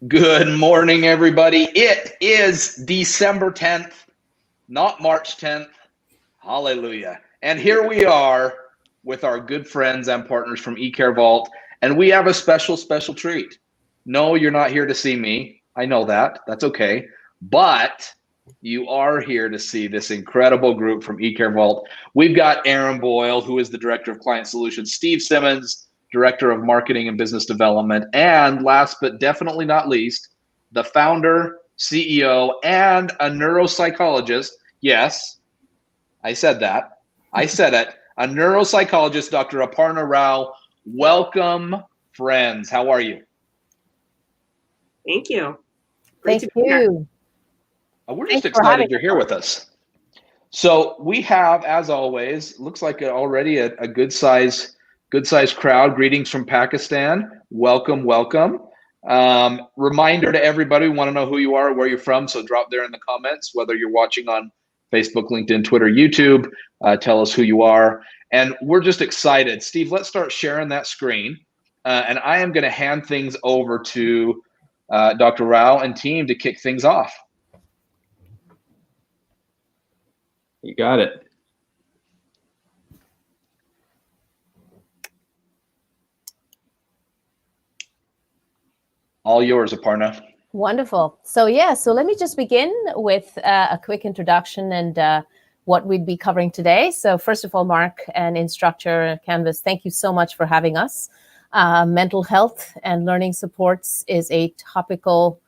Good morning, everybody. It is December 10th, not March 10th. Hallelujah. And here we are with our good friends and partners from eCareVault, and we have a special treat. No, you're not here to see me. I know that. That's okay. But you are here to see this incredible group from eCareVault. We've got Aaron Boyle, who is the Director of Client Solutions, Steve Simmons, Director of Marketing and Business Development, and last but definitely not least, the founder, CEO, and a neuropsychologist. Yes, I said that. I said it. A neuropsychologist, Dr. Aparna Rao. Welcome, friends. How are you? Thank you. Thank you. We're just excited you're here with us. So we have, as always, looks like already a good size crowd. Greetings from Pakistan. Welcome. Reminder to everybody, we want to know who you are, where you're from. So drop there in the comments, whether you're watching on Facebook, LinkedIn, Twitter, YouTube. Tell us who you are. And we're just excited. Steve, let's start sharing that screen. And I am going to hand things over to Dr. Rao and team to kick things off. You got it. All yours, Aparna. Wonderful. So let me just begin with a quick introduction and what we'd be covering today. So first of all, Mark and Instructure Canvas, thank you so much for having us. Mental health and learning supports is a topical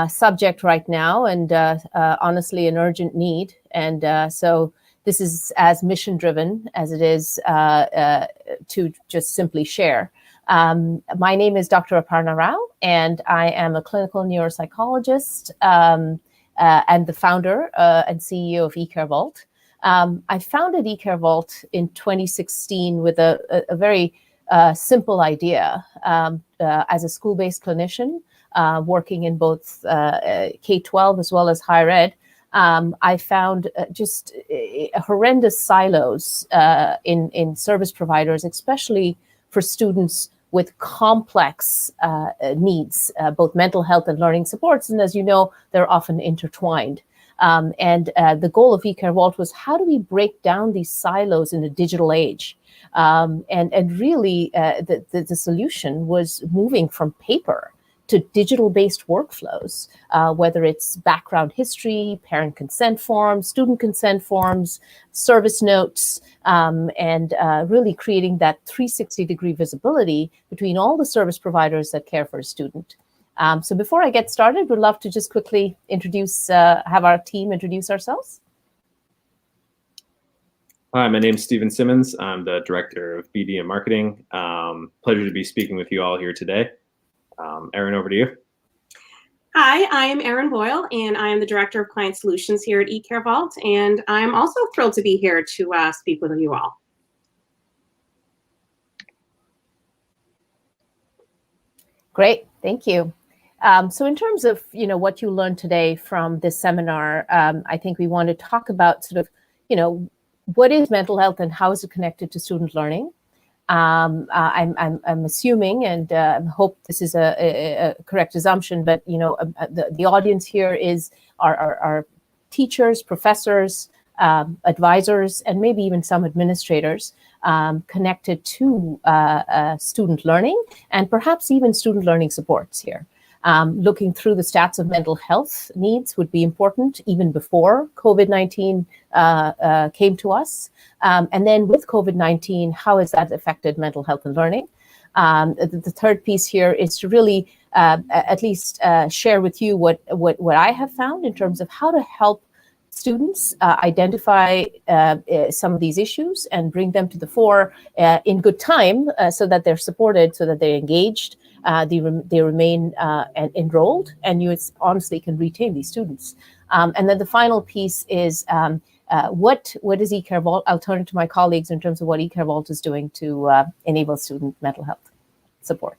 subject right now, and honestly an urgent need. And so this is as mission driven as it is to just simply share. My name is Dr. Aparna Rao, and I am a clinical neuropsychologist and the founder and CEO of eCareVault. I founded eCareVault in 2016 with a very simple idea. As a school-based clinician, working in both K12 as well as higher ed, I found just horrendous silos in service providers, especially for students with complex needs, both mental health and learning supports. And as you know, they're often intertwined. And the goal of eCareVault was, how do we break down these silos in a digital age? And really, the solution was moving from paper to digital-based workflows, whether it's background history, parent consent forms, student consent forms, service notes, and really creating that 360-degree visibility between all the service providers that care for a student. So before I get started, we'd love to just quickly have our team introduce ourselves. Hi, my name is Steven Simmons. I'm the Director of BD and Marketing. Pleasure to be speaking with you all here today. Aaron, over to you. Hi, I am Aaron Boyle, and I am the Director of Client Solutions here at eCareVault, and I'm also thrilled to be here to speak with you all. Great, thank you. So in terms of what you learned today from this seminar, I think we want to talk about sort of what is mental health and how is it connected to student learning. I'm assuming, and hope this is a correct assumption, but the audience here is our teachers, professors, advisors, and maybe even some administrators connected to student learning and perhaps even student learning supports here. Looking through the stats of mental health needs would be important even before COVID-19 came to us. And then with COVID-19, how has that affected mental health and learning? The third piece here is to really at least share with you what I have found in terms of how to help students identify some of these issues and bring them to the fore in good time so that they're supported, so that they're engaged, they remain enrolled, and you honestly can retain these students. And then the final piece is what is eCareVault? I'll turn to my colleagues in terms of what eCareVault is doing to enable student mental health support.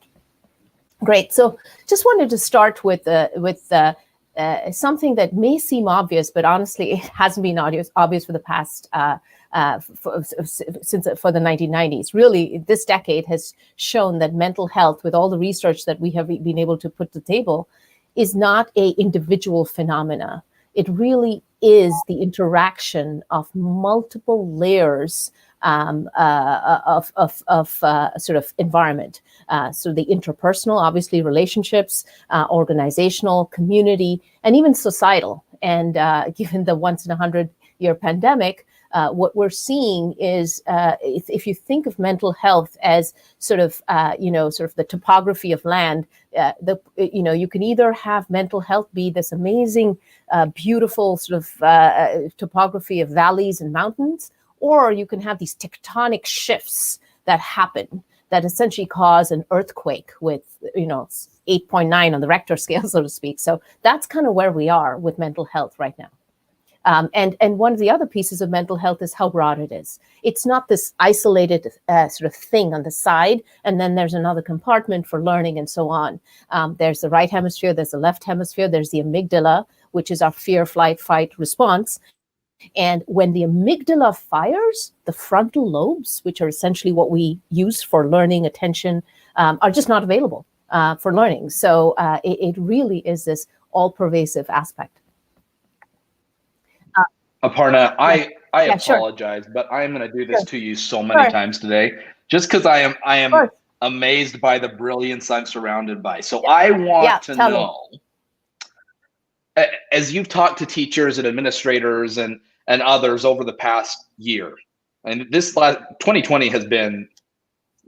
Great. So just wanted to start with something that may seem obvious, but honestly, it hasn't been obvious for the past for the 1990s. Really, this decade has shown that mental health, with all the research that we have been able to put to the table, is not a individual phenomena. It really is the interaction of multiple layers of sort of environment. So the interpersonal, obviously relationships, organizational, community, and even societal. And given the once in 100-year pandemic, what we're seeing is if you think of mental health as sort of the topography of land, you can either have mental health be this amazing, beautiful sort of topography of valleys and mountains, or you can have these tectonic shifts that happen that essentially cause an earthquake with 8.9 on the Richter scale, so to speak. So that's kind of where we are with mental health right now. And one of the other pieces of mental health is how broad it is. It's not this isolated sort of thing on the side, and then there's another compartment for learning and so on. There's the right hemisphere, there's the left hemisphere, there's the amygdala, which is our fear, flight, fight response. And when the amygdala fires, the frontal lobes, which are essentially what we use for learning, attention, are just not available for learning. So it really is this all-pervasive aspect. Aparna, I Sure. apologize, but I'm going to do this to you so many times today, just because I am amazed by the brilliance I'm surrounded by. So I want to know, as you've talked to teachers and administrators and others over the past year, and this 2020 has been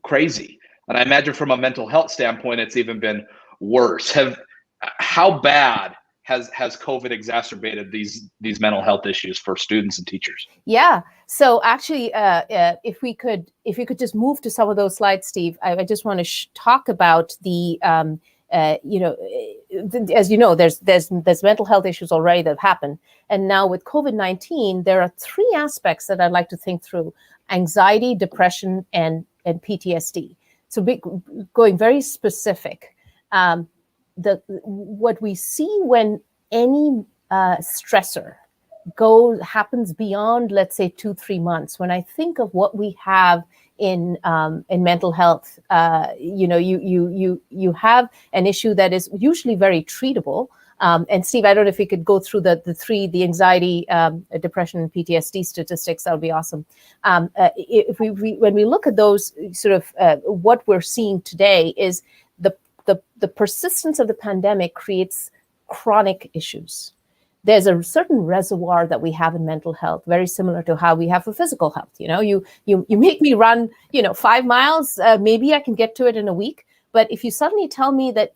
crazy, and I imagine from a mental health standpoint, it's even been worse. How bad has COVID exacerbated these mental health issues for students and teachers? Yeah. So actually, if we could just move to some of those slides, Steve, I just want to talk about the as you know, there's mental health issues already that have happened, and now with COVID-19, there are three aspects that I'd like to think through: anxiety, depression, and PTSD. So going very specific. What we see when any stressor happens beyond, let's say, 2-3 months. When I think of what we have in mental health, you have an issue that is usually very treatable. And Steve, I don't know if you could go through the anxiety, depression, and PTSD statistics. That would be awesome. When we look at those, sort of what we're seeing today is the persistence of the pandemic creates chronic issues. There's a certain reservoir that we have in mental health, very similar to how we have for physical health. You make me run, 5 miles, maybe I can get to it in a week. But if you suddenly tell me that,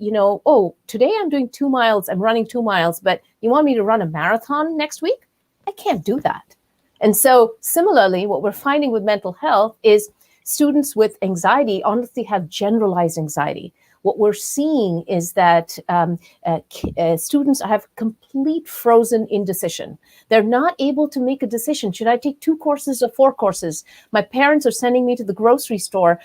today I'm doing 2 miles, I'm running 2 miles, but you want me to run a marathon next week, I can't do that. And so similarly, what we're finding with mental health is students with anxiety honestly have generalized anxiety. What we're seeing is that students have complete frozen indecision. They're not able to make a decision. Should I take 2 courses or 4 courses? My parents are sending me to the grocery store.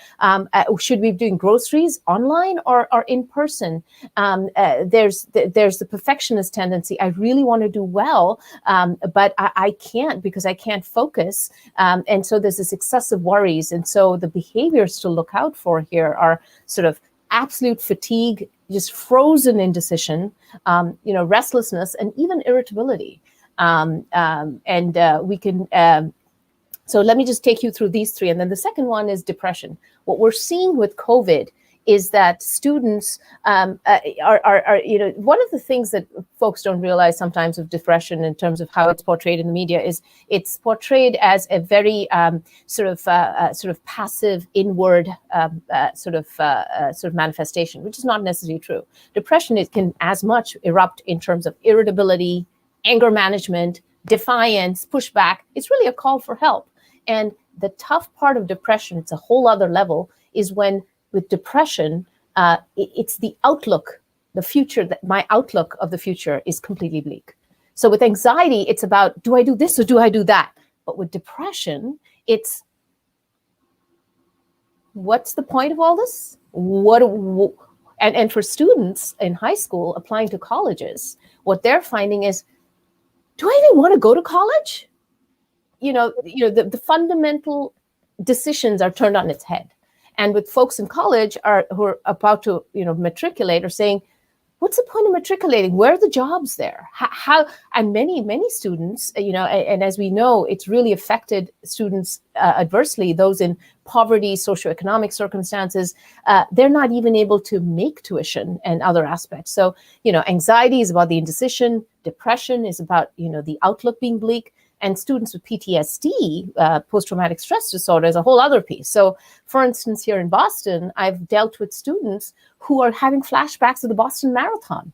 Should we be doing groceries online or in person? There's the perfectionist tendency. I really want to do well, but I can't because I can't focus. And so there's this excessive worries. And so the behaviors to look out for here are sort of absolute fatigue, just frozen indecision, restlessness, and even irritability. We can. So let me just take you through these three, and then the second one is depression. What we're seeing with COVID is that students are one of the things that folks don't realize sometimes of depression in terms of how it's portrayed in the media is it's portrayed as a very sort of passive inward sort of manifestation, which is not necessarily true. Depression can as much erupt in terms of irritability, anger management, defiance, pushback. It's really a call for help. And the tough part of depression, it's a whole other level, is when with depression, it's the outlook, the future, that my outlook of the future is completely bleak. So with anxiety, it's about, do I do this or do I do that? But with depression, it's, what's the point of all this? And for students in high school applying to colleges, what they're finding is, do I even want to go to college? The fundamental decisions are turned on its head. And with folks in college who are about to, matriculate are saying, what's the point of matriculating? Where are the jobs there? How and many students, and as we know, it's really affected students adversely. Those in poverty, socioeconomic circumstances, they're not even able to make tuition and other aspects. So, anxiety is about the indecision. Depression is about, the outlook being bleak. And students with PTSD, post-traumatic stress disorder, is a whole other piece. So, for instance, here in Boston, I've dealt with students who are having flashbacks of the Boston Marathon.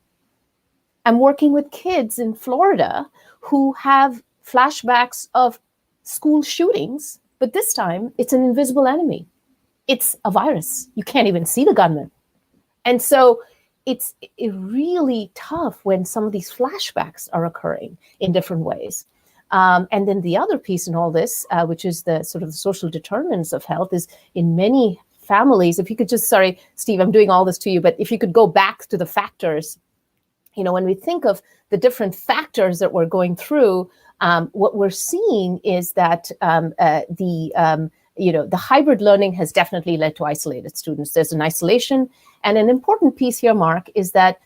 I'm working with kids in Florida who have flashbacks of school shootings, but this time it's an invisible enemy. It's a virus. You can't even see the gunman. And so it's really tough when some of these flashbacks are occurring in different ways. And then the other piece in all this, which is the sort of the social determinants of health, is in many families, if you could just, sorry, Steve, I'm doing all this to you, but if you could go back to the factors, when we think of the different factors that we're going through, what we're seeing is that the hybrid learning has definitely led to isolated students. There's an isolation. And an important piece here, Mark, is that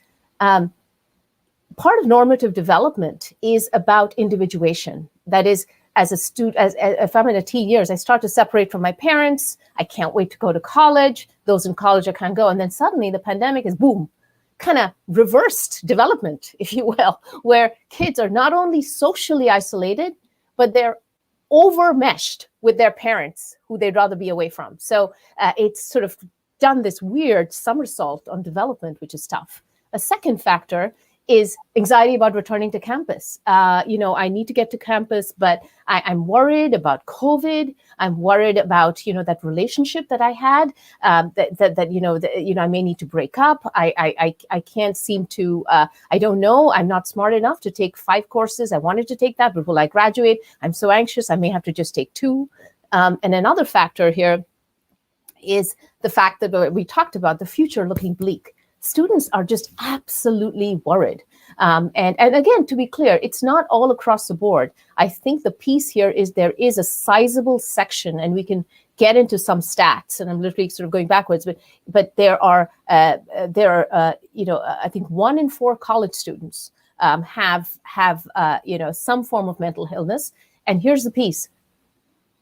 part of normative development is about individuation. That is, as a student, as if I'm in a teen years, I start to separate from my parents. I can't wait to go to college. Those in college, I can't go. And then suddenly the pandemic is boom, kind of reversed development, if you will, where kids are not only socially isolated, but they're overmeshed with their parents who they'd rather be away from. So it's sort of done this weird somersault on development, which is tough. A second factor is anxiety about returning to campus. I need to get to campus, but I'm worried about COVID. I'm worried about, that relationship that I had, I may need to break up. I can't seem to, I don't know. I'm not smart enough to take 5 courses. I wanted to take that, but will I graduate? I'm so anxious. I may have to just take 2. And another factor here is the fact that we talked about the future looking bleak. Students are just absolutely worried. And again, to be clear, it's not all across the board. I think the piece here is there is a sizable section, and we can get into some stats, and I'm literally sort of going backwards, but there are I think 1 in 4 college students have some form of mental illness. And here's the piece.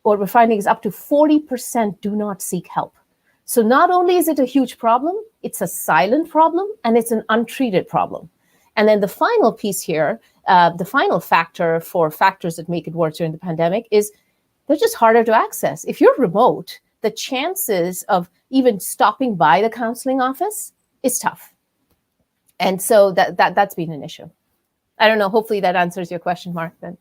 What we're finding is up to 40% do not seek help. So not only is it a huge problem, it's a silent problem, and it's an untreated problem. And then the final piece here, the final factor for factors that make it worse during the pandemic is they're just harder to access. If you're remote, the chances of even stopping by the counseling office is tough. And so that's been an issue. I don't know, hopefully that answers your question, Mark, then.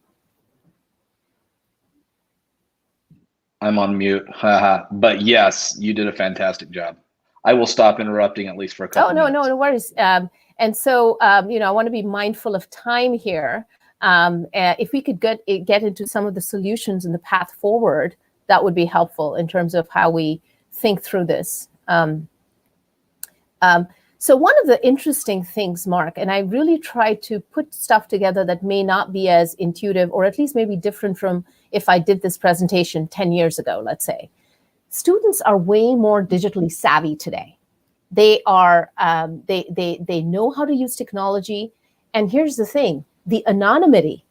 I'm on mute. But yes, you did a fantastic job. I will stop interrupting at least for a couple minutes. No worries. And so, I want to be mindful of time here. If we could get into some of the solutions and the path forward, that would be helpful in terms of how we think through this. So one of the interesting things, Mark, and I really try to put stuff together that may not be as intuitive, or at least maybe different from if I did this presentation 10 years ago, let's say. Students are way more digitally savvy today. They are, they know how to use technology. And here's the thing, the anonymity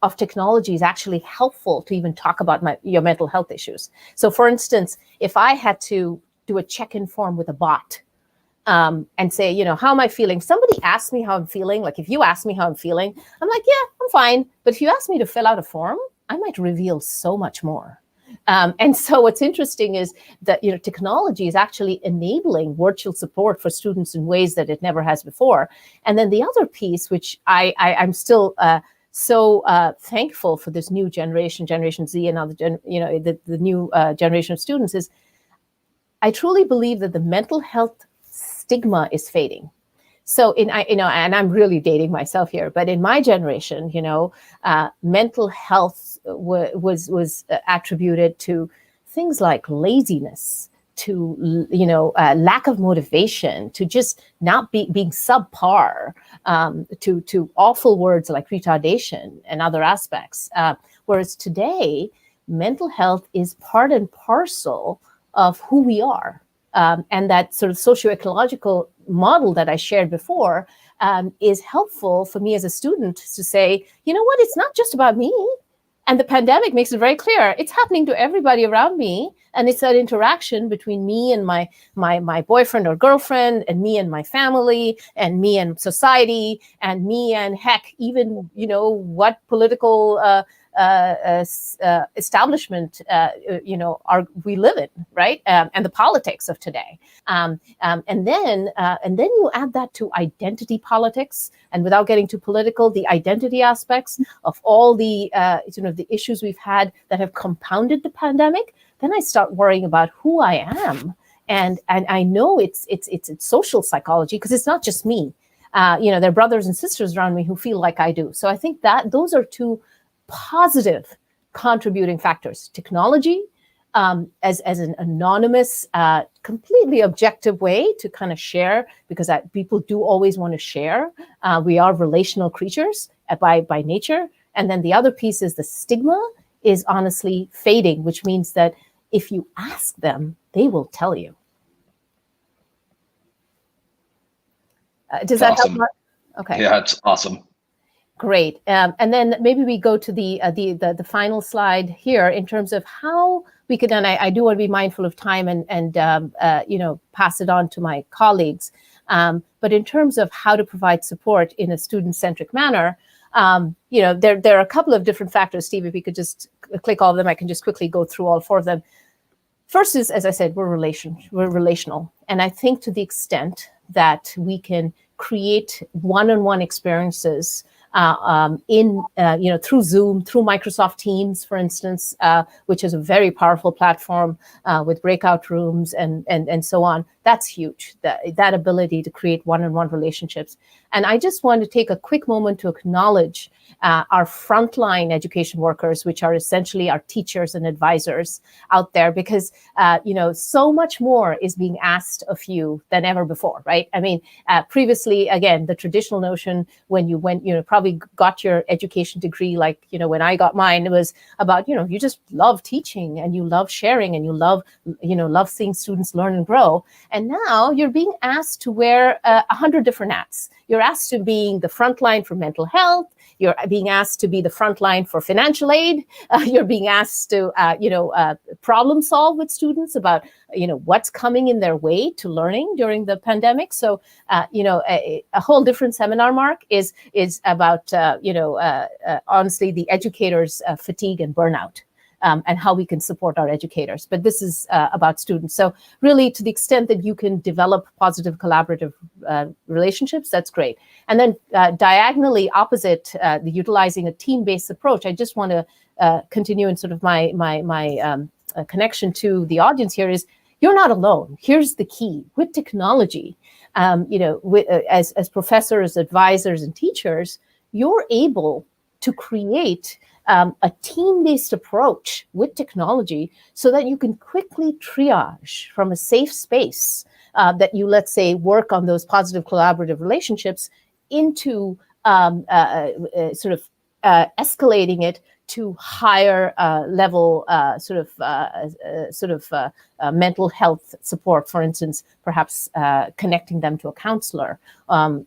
of technology is actually helpful to even talk about your mental health issues. So for instance, if I had to do a check-in form with a bot, and say, how am I feeling? Somebody asked me how I'm feeling. Like if you ask me how I'm feeling, I'm like, yeah, I'm fine. But if you ask me to fill out a form, I might reveal so much more. And so what's interesting is that, technology is actually enabling virtual support for students in ways that it never has before. And then the other piece, which I'm still so thankful for this new Generation Z, and other the new generation of students, is I truly believe that the mental health stigma is fading. So and I'm really dating myself here, but in my generation, mental health was attributed to things like laziness, to lack of motivation, to just not being subpar, to awful words like retardation and other aspects. Whereas today, mental health is part and parcel of who we are. And that sort of socio-ecological model that I shared before is helpful for me as a student to say, you know what, it's not just about me. And the pandemic makes it very clear it's happening to everybody around me. And it's that interaction between me and my boyfriend or girlfriend, and me and my family, and me and society, and me and heck, even, what political establishment, we live in, right? And the politics of today. And then you add that to identity politics, and without getting too political, the identity aspects of all the the issues we've had that have compounded the pandemic. Then I start worrying about who I am, and I know it's social psychology, because it's not just me. There are brothers and sisters around me who feel like I do. So I think that those are two positive contributing factors. Technology as an anonymous, completely objective way to kind of share, because people do always want to share. We are relational creatures by nature. And then the other piece is the stigma is honestly fading, which means that if you ask them, they will tell you. Does that help? Mark? Okay. Yeah, it's awesome. Great. And then maybe we go to the final slide here in terms of how we could, and I do want to be mindful of time and pass it on to my colleagues. But in terms of how to provide support in a student-centric manner, there are a couple of different factors. Steve, if we could just click all of them, I can just quickly go through all four of them. First is, as I said, we're relational. And I think to the extent that we can create one-on-one experiences through Zoom, through Microsoft Teams, for instance, which is a very powerful platform with breakout rooms and so on. That's huge, that ability to create one-on-one relationships. And I just want to take a quick moment to acknowledge our frontline education workers, which are essentially our teachers and advisors out there, because, so much more is being asked of you than ever before, right? I mean, previously, again, the traditional notion when you went, probably got your education degree, like, when I got mine, it was about, you just love teaching and you love sharing and you love seeing students learn and grow. And now you're being asked to wear 100 different hats. You're asked to be the front line for mental health. You're being asked to be the front line for financial aid. You're being asked to, problem solve with students about, what's coming in their way to learning during the pandemic. So, a whole different seminar, Mark, is about, honestly, the educators' fatigue and burnout. And how we can support our educators. But this is about students. So really, to the extent that you can develop positive collaborative relationships, that's great. And then diagonally opposite, the utilizing a team-based approach, I just want to continue in sort of my connection to the audience here is, you're not alone. Here's the key. With technology, as professors, advisors, and teachers, you're able to create a team-based approach with technology so that you can quickly triage from a safe space that you, let's say, work on those positive collaborative relationships into escalating it to higher level mental health support, for instance, perhaps connecting them to a counselor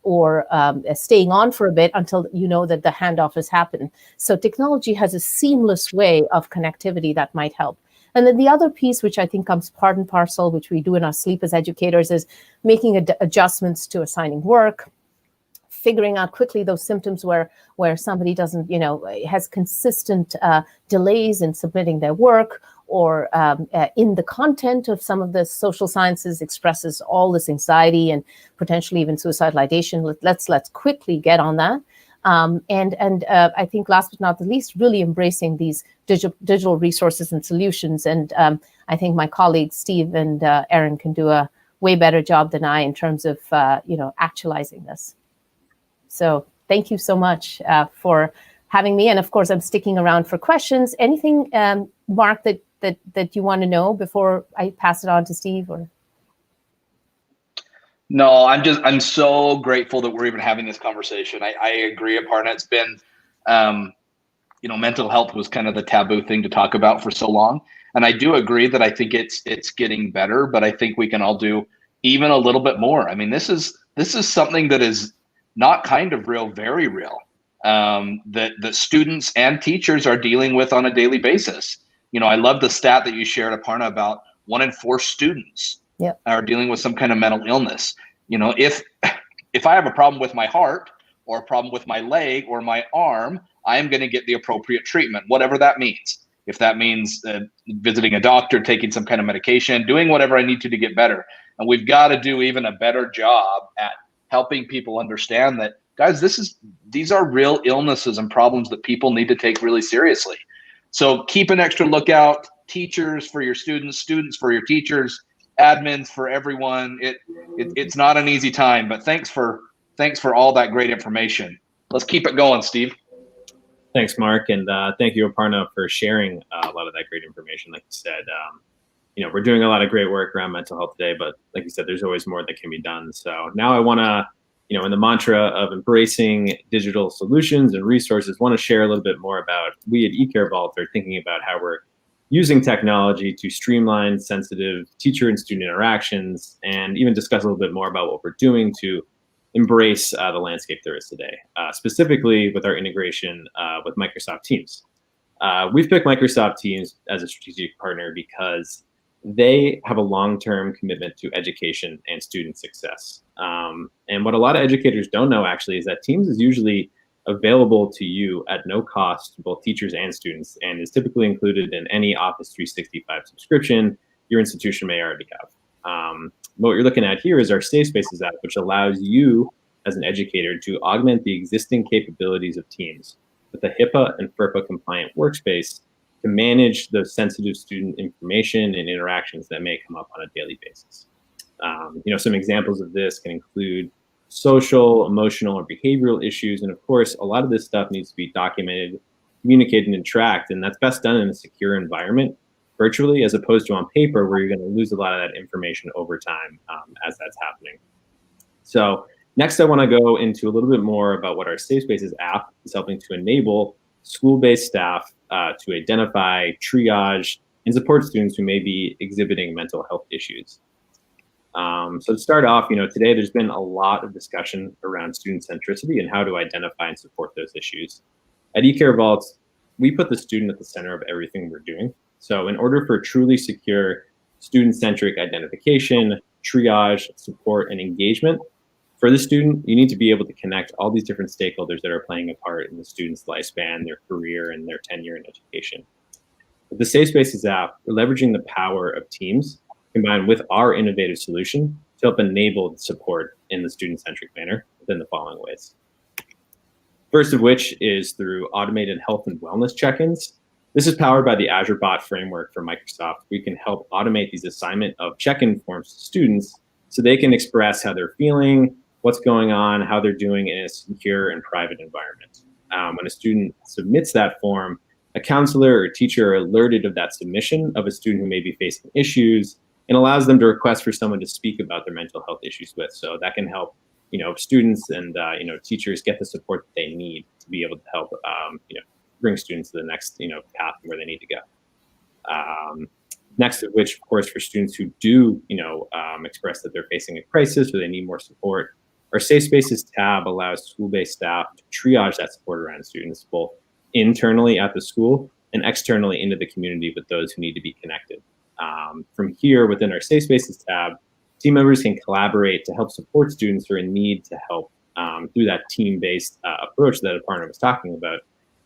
or staying on for a bit until you know that the handoff has happened. So technology has a seamless way of connectivity that might help. And then the other piece, which I think comes part and parcel, which we do in our sleep as educators, is making adjustments to assigning work, figuring out quickly those symptoms where somebody doesn't, has consistent delays in submitting their work, or in the content of some of the social sciences expresses all this anxiety and potentially even suicidal ideation. Let's quickly get on that. And I think last but not the least, really embracing these digital resources and solutions. And I think my colleagues, Steve and Erin, can do a way better job than I in terms of, actualizing this. So thank you so much for having me. And of course, I'm sticking around for questions. Anything, Mark, that you want to know before I pass it on to Steve? Or No, I'm so grateful that we're even having this conversation. I agree, Aparna. It's been, mental health was kind of the taboo thing to talk about for so long. And I do agree that I think it's getting better, but I think we can all do even a little bit more. I mean, this is this is something that is not kind of real, very real, that students and teachers are dealing with on a daily basis. I love the stat that you shared, Aparna, about 1 in 4 students are dealing with some kind of mental illness. If I have a problem with my heart or a problem with my leg or my arm, I am going to get the appropriate treatment, whatever that means. If that means visiting a doctor, taking some kind of medication, doing whatever I need to get better. And we've got to do even a better job at helping people understand that, guys, these are real illnesses and problems that people need to take really seriously. So keep an extra lookout. Teachers for your students, students for your teachers, admins for everyone. It's not an easy time, but thanks for all that great information. Let's keep it going, Steve. Thanks, Mark, and thank you, Aparna, for sharing a lot of that great information. Like you said, we're doing a lot of great work around mental health today, but like you said, there's always more that can be done. So now I want to, in the mantra of embracing digital solutions and resources, want to share a little bit more about we at eCareVault are thinking about how we're using technology to streamline sensitive teacher and student interactions, and even discuss a little bit more about what we're doing to embrace the landscape there is today, specifically with our integration with Microsoft Teams. We've picked Microsoft Teams as a strategic partner because they have a long-term commitment to education and student success. And what a lot of educators don't know actually is that Teams is usually available to you at no cost to both teachers and students, and is typically included in any Office 365 subscription your institution may already have. What you're looking at here is our Safe Spaces app, which allows you as an educator to augment the existing capabilities of Teams with a HIPAA and FERPA compliant workspace to manage the sensitive student information and interactions that may come up on a daily basis. Some examples of this can include social, emotional, or behavioral issues. And of course, a lot of this stuff needs to be documented, communicated, and tracked. And that's best done in a secure environment virtually, as opposed to on paper, where you're going to lose a lot of that information over time as that's happening. So next, I want to go into a little bit more about what our Safe Spaces app is helping to enable school-based staff to identify, triage, and support students who may be exhibiting mental health issues. So to start off, today there's been a lot of discussion around student centricity and how to identify and support those issues. At eCareVault, we put the student at the center of everything we're doing. So in order for truly secure student-centric identification, triage, support, and engagement for the student, you need to be able to connect all these different stakeholders that are playing a part in the student's lifespan, their career, and their tenure in education. With the Safe Spaces app, we're leveraging the power of Teams combined with our innovative solution to help enable support in the student-centric manner within the following ways. First of which is through automated health and wellness check-ins. This is powered by the Azure Bot framework from Microsoft. We can help automate these assignment of check-in forms to students so they can express how they're feeling, what's going on, how they're doing in a secure and private environment. When a student submits that form, a counselor or teacher are alerted of that submission of a student who may be facing issues, and allows them to request for someone to speak about their mental health issues with. So that can help, students and teachers get the support that they need to be able to help, bring students to the next, path where they need to go. Next of which, of course, for students who do, express that they're facing a crisis or they need more support, our Safe Spaces tab allows school-based staff to triage that support around students, both internally at the school and externally into the community with those who need to be connected. From here, within our Safe Spaces tab, team members can collaborate to help support students who are in need to help through that team-based approach that Aparna was talking about,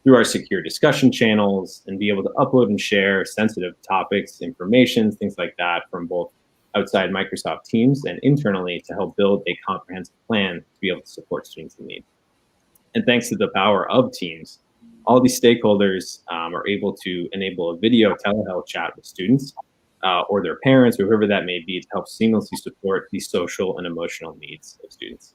through our secure discussion channels, and be able to upload and share sensitive topics, information, things like that from both outside Microsoft Teams and internally to help build a comprehensive plan to be able to support students in need. And thanks to the power of Teams, all these stakeholders are able to enable a video telehealth chat with students or their parents or whoever that may be to help seamlessly support the social and emotional needs of students.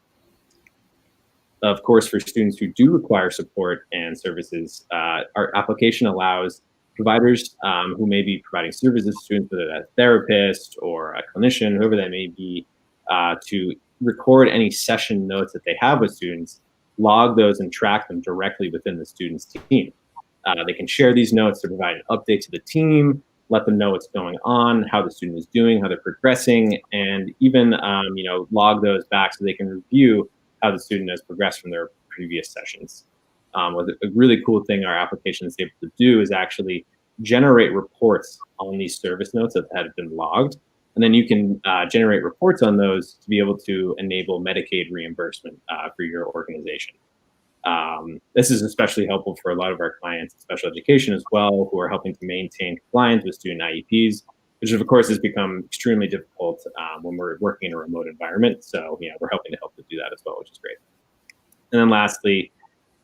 Of course, for students who do require support and services, our application allows providers who may be providing services to students, whether that's a therapist or a clinician, whoever that may be, to record any session notes that they have with students, log those and track them directly within the student's team. They can share these notes to provide an update to the team, let them know what's going on, how the student is doing, how they're progressing, and even log those back so they can review how the student has progressed from their previous sessions. A really cool thing our application is able to do is actually generate reports on these service notes that have been logged. And then you can generate reports on those to be able to enable Medicaid reimbursement for your organization. This is especially helpful for a lot of our clients in special education as well, who are helping to maintain compliance with student IEPs, which of course has become extremely difficult when we're working in a remote environment. So we're helping to help to do that as well, which is great. And then lastly,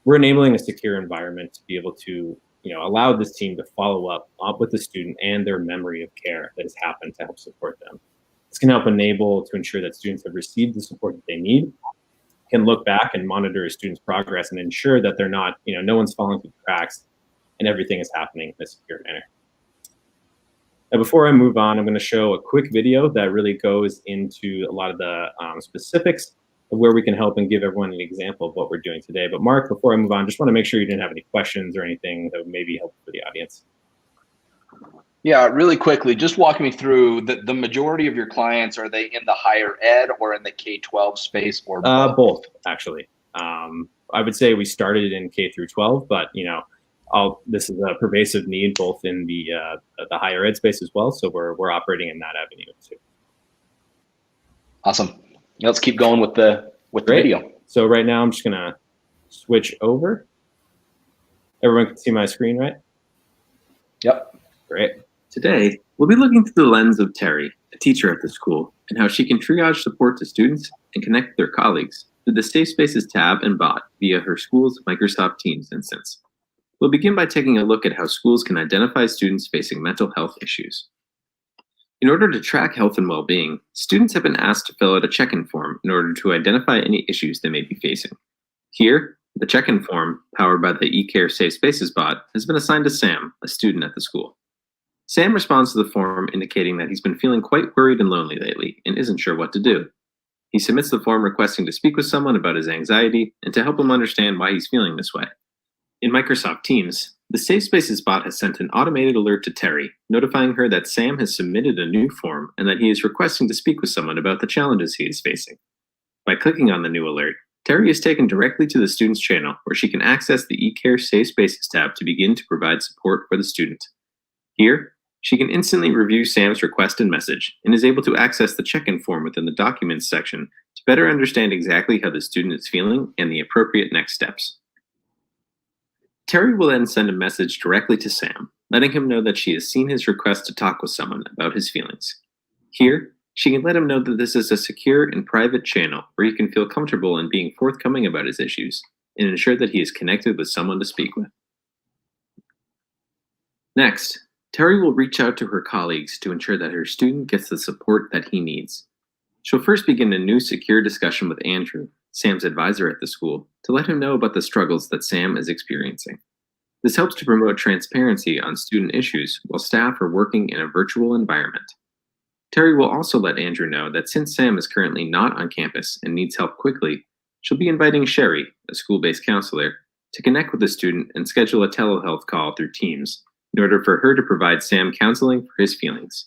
we're enabling a secure environment to be able to allow this team to follow up with the student and their memory of care that has happened to help support them. This can help enable to ensure that students have received the support that they need, can look back and monitor a student's progress and ensure that they're not, no one's falling through the cracks and everything is happening in a secure manner. Now, before I move on, I'm going to show a quick video that really goes into a lot of the specifics of where we can help and give everyone an example of what we're doing today. But Mark, before I move on, just want to make sure you didn't have any questions or anything that would maybe help for the audience. Yeah, really quickly, just walk me through the majority of your clients. Are they in the higher ed or in the K-12 space, or both? Both, actually. I would say we started in K through 12, but this is a pervasive need both in the higher ed space as well. So we're operating in that avenue too. Awesome. Let's keep going with the video. So right now I'm just gonna switch over. Everyone can see my screen, right? Yep. Great. Today, we'll be looking through the lens of Terry, a teacher at the school, and how she can triage support to students and connect with their colleagues through the Safe Spaces tab and bot via her school's Microsoft Teams instance. We'll begin by taking a look at how schools can identify students facing mental health issues. In order to track health and well-being, students have been asked to fill out a check-in form in order to identify any issues they may be facing. Here, the check-in form, powered by the eCare Safe Spaces bot, has been assigned to Sam, a student at the school. Sam responds to the form indicating that he's been feeling quite worried and lonely lately and isn't sure what to do. He submits the form requesting to speak with someone about his anxiety and to help him understand why he's feeling this way. In Microsoft Teams, the Safe Spaces bot has sent an automated alert to Terry, notifying her that Sam has submitted a new form and that he is requesting to speak with someone about the challenges he is facing. By clicking on the new alert, Terry is taken directly to the student's channel where she can access the eCare Safe Spaces tab to begin to provide support for the student. Here, she can instantly review Sam's request and message and is able to access the check-in form within the Documents section to better understand exactly how the student is feeling and the appropriate next steps. Terry will then send a message directly to Sam, letting him know that she has seen his request to talk with someone about his feelings. Here, she can let him know that this is a secure and private channel where he can feel comfortable in being forthcoming about his issues and ensure that he is connected with someone to speak with. Next, Terry will reach out to her colleagues to ensure that her student gets the support that he needs. She'll first begin a new secure discussion with Andrew, Sam's advisor at the school, to let him know about the struggles that Sam is experiencing. This helps to promote transparency on student issues while staff are working in a virtual environment. Terry will also let Andrew know that since Sam is currently not on campus and needs help quickly, she'll be inviting Sherry, a school-based counselor, to connect with the student and schedule a telehealth call through Teams in order for her to provide Sam counseling for his feelings.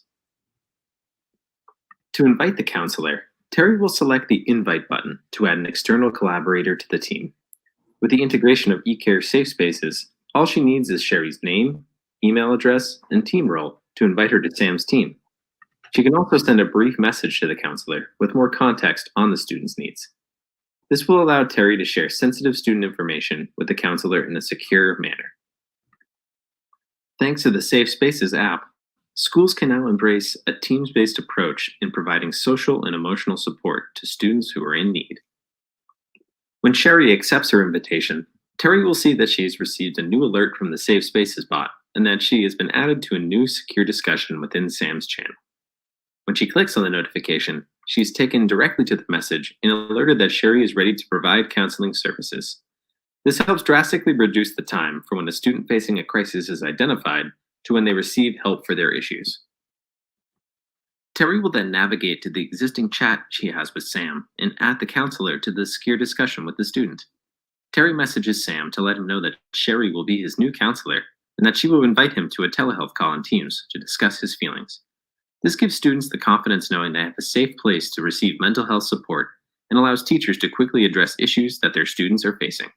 To invite the counselor, Terry will select the Invite button to add an external collaborator to the team. With the integration of eCare Safe Spaces, all she needs is Sherry's name, email address, and team role to invite her to Sam's team. She can also send a brief message to the counselor with more context on the student's needs. This will allow Terry to share sensitive student information with the counselor in a secure manner. Thanks to the Safe Spaces app, schools can now embrace a teams-based approach in providing social and emotional support to students who are in need. When Sherry accepts her invitation, Terry will see that she has received a new alert from the Safe Spaces bot and that she has been added to a new secure discussion within Sam's channel. When she clicks on the notification, she's taken directly to the message and alerted that Sherry is ready to provide counseling services. This helps drastically reduce the time from when a student facing a crisis is identified to when they receive help for their issues. Terry will then navigate to the existing chat she has with Sam and add the counselor to the secure discussion with the student. Terry messages Sam to let him know that Sherry will be his new counselor and that she will invite him to a telehealth call on Teams to discuss his feelings. This gives students the confidence knowing they have a safe place to receive mental health support and allows teachers to quickly address issues that their students are facing.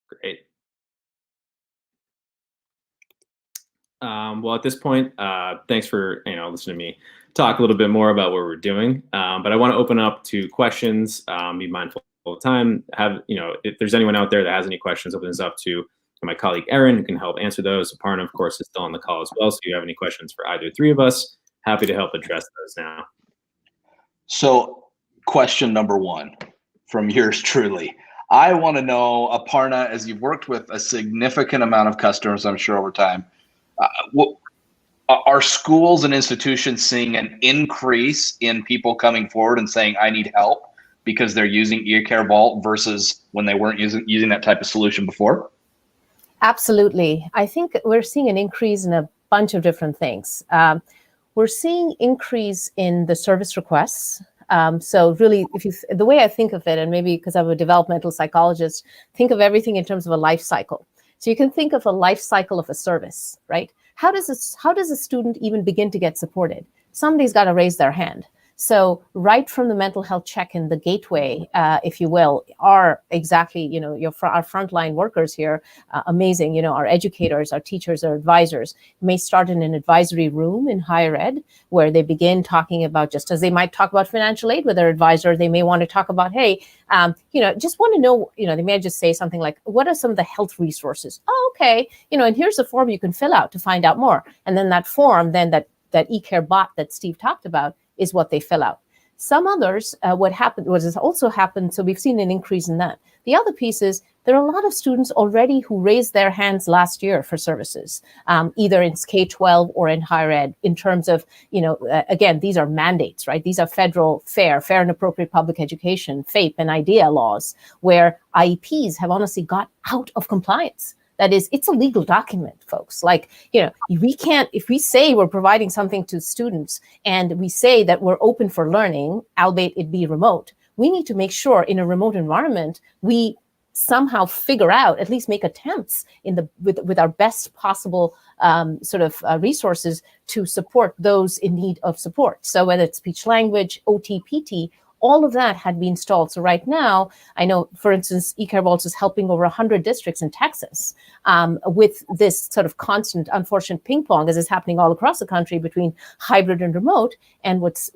Great. Well, at this point, thanks for listening to me talk a little bit more about what we're doing. But I want to open up to questions. Be mindful of time. If there's anyone out there that has any questions, open this up to my colleague Erin, who can help answer those. Aparna, of course, is still on the call as well. So if you have any questions for either three of us, happy to help address those now. So, question number one from yours truly. I want to know, Aparna, as you've worked with a significant amount of customers, I'm sure over time, are schools and institutions seeing an increase in people coming forward and saying, I need help because they're using eCareVault versus when they weren't using that type of solution before? Absolutely. I think we're seeing an increase in a bunch of different things. We're seeing increase in the service requests. So really, the way I think of it, and maybe because I'm a developmental psychologist, think of everything in terms of a life cycle. So you can think of a life cycle of a service, right? How does a student even begin to get supported? Somebody's got to raise their hand. So right from the mental health check-in, the gateway, if you will, are exactly, our frontline workers here, amazing, our educators, our teachers, our advisors may start in an advisory room in higher ed where they begin talking about, just as they might talk about financial aid with their advisor, they may want to talk about, hey, just want to know, they may just say something like, what are some of the health resources? Oh, okay. And here's a form you can fill out to find out more. And then that form, then that eCareBot that Steve talked about, is what they fill out. Some others, what has also happened, so we've seen an increase in that. The other piece is there are a lot of students already who raised their hands last year for services, either in K12 or in higher ed, in terms of, again, these are mandates, right? These are federal fair and appropriate public education, FAPE and IDEA laws, where IEPs have honestly got out of compliance. That is, it's a legal document, folks. Like, we can't, if we say we're providing something to students and we say that we're open for learning, albeit it be remote, we need to make sure in a remote environment, we somehow figure out, at least make attempts with our best possible resources to support those in need of support. So whether it's speech language, OT, PT, all of that had been installed. So right now, I know, for instance, eCareVault is helping over 100 districts in Texas with this sort of constant, unfortunate ping pong, as is happening all across the country between hybrid and remote. And what's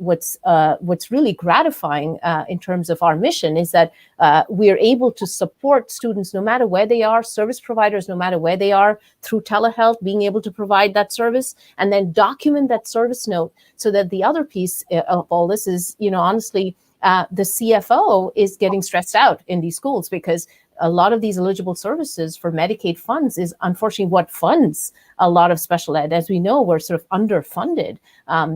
really gratifying in terms of our mission is that we are able to support students no matter where they are, service providers no matter where they are, through telehealth, being able to provide that service, and then document that service note so that the other piece of all this is, honestly, the CFO is getting stressed out in these schools because a lot of these eligible services for Medicaid funds is unfortunately what funds a lot of special ed. As we know, we're sort of underfunded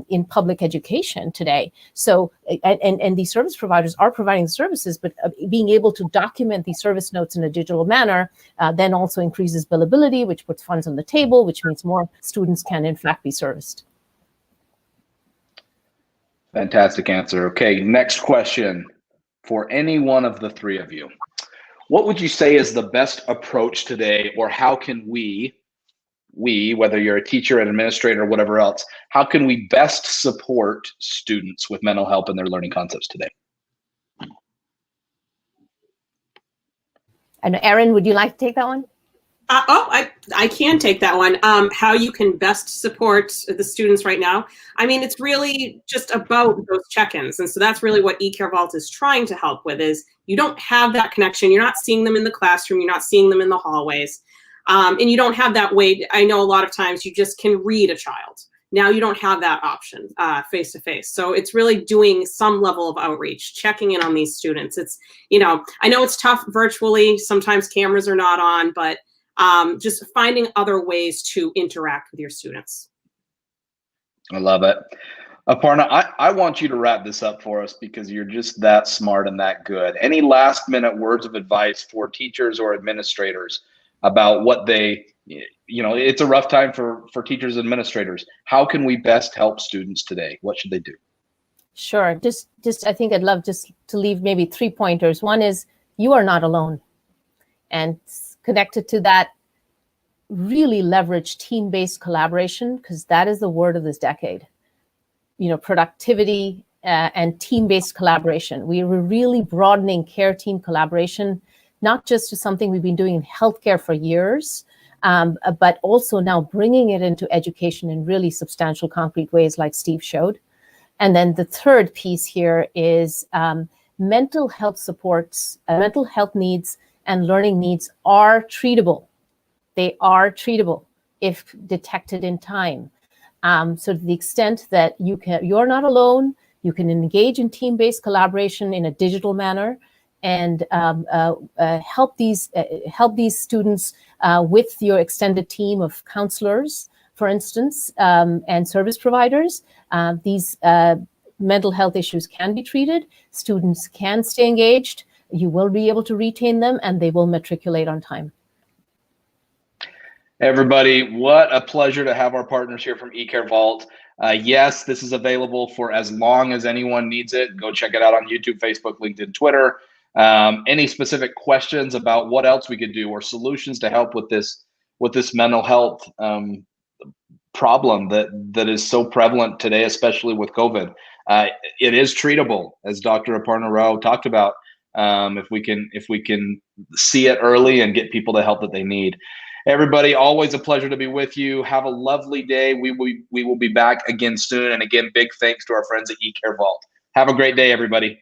in public education today. So, and these service providers are providing services, but being able to document these service notes in a digital manner then also increases billability, which puts funds on the table, which means more students can in fact be serviced. Fantastic answer. Okay, next question for any one of the three of you. What would you say is the best approach today, or how can we, whether you're a teacher, an administrator, or whatever else, how can we best support students with mental health and their learning concepts today? And Erin, would you like to take that one? I can take that one. How you can best support the students right now. I mean, it's really just about those check-ins. And so that's really what eCareVault is trying to help with, is you don't have that connection. You're not seeing them in the classroom. You're not seeing them in the hallways. And you don't have that way. I know a lot of times you just can read a child. Now you don't have that option face-to-face. So it's really doing some level of outreach, checking in on these students. It's, I know it's tough virtually. Sometimes cameras are not on, but just finding other ways to interact with your students. I love it. Aparna, I want you to wrap this up for us because you're just that smart and that good. Any last minute words of advice for teachers or administrators about what they, it's a rough time for teachers and administrators. How can we best help students today? What should they do? Sure. Just I think I'd love just to leave maybe 3 pointers. One is, you are not alone. And connected to that, really leverage team-based collaboration, because that is the word of this decade. Productivity and team-based collaboration. We were really broadening care team collaboration, not just to something we've been doing in healthcare for years, but also now bringing it into education in really substantial, concrete ways like Steve showed. And then the third piece here is mental health supports, mental health needs and learning needs are treatable. They are treatable if detected in time. So to the extent that you're not alone, you can engage in team-based collaboration in a digital manner and help these students with your extended team of counselors, for instance, and service providers. These mental health issues can be treated. Students can stay engaged. You will be able to retain them, and they will matriculate on time. Everybody, what a pleasure to have our partners here from eCareVault. Yes, this is available for as long as anyone needs it. Go check it out on YouTube, Facebook, LinkedIn, Twitter. Any specific questions about what else we could do or solutions to help with this mental health problem that is so prevalent today, especially with COVID. It is treatable, as Dr. Aparna Rao talked about. If we can see it early and get people the help that they need. Everybody, always a pleasure to be with you. Have a lovely day. We will be back again soon. And again, big thanks to our friends at eCareVault. Have a great day, everybody.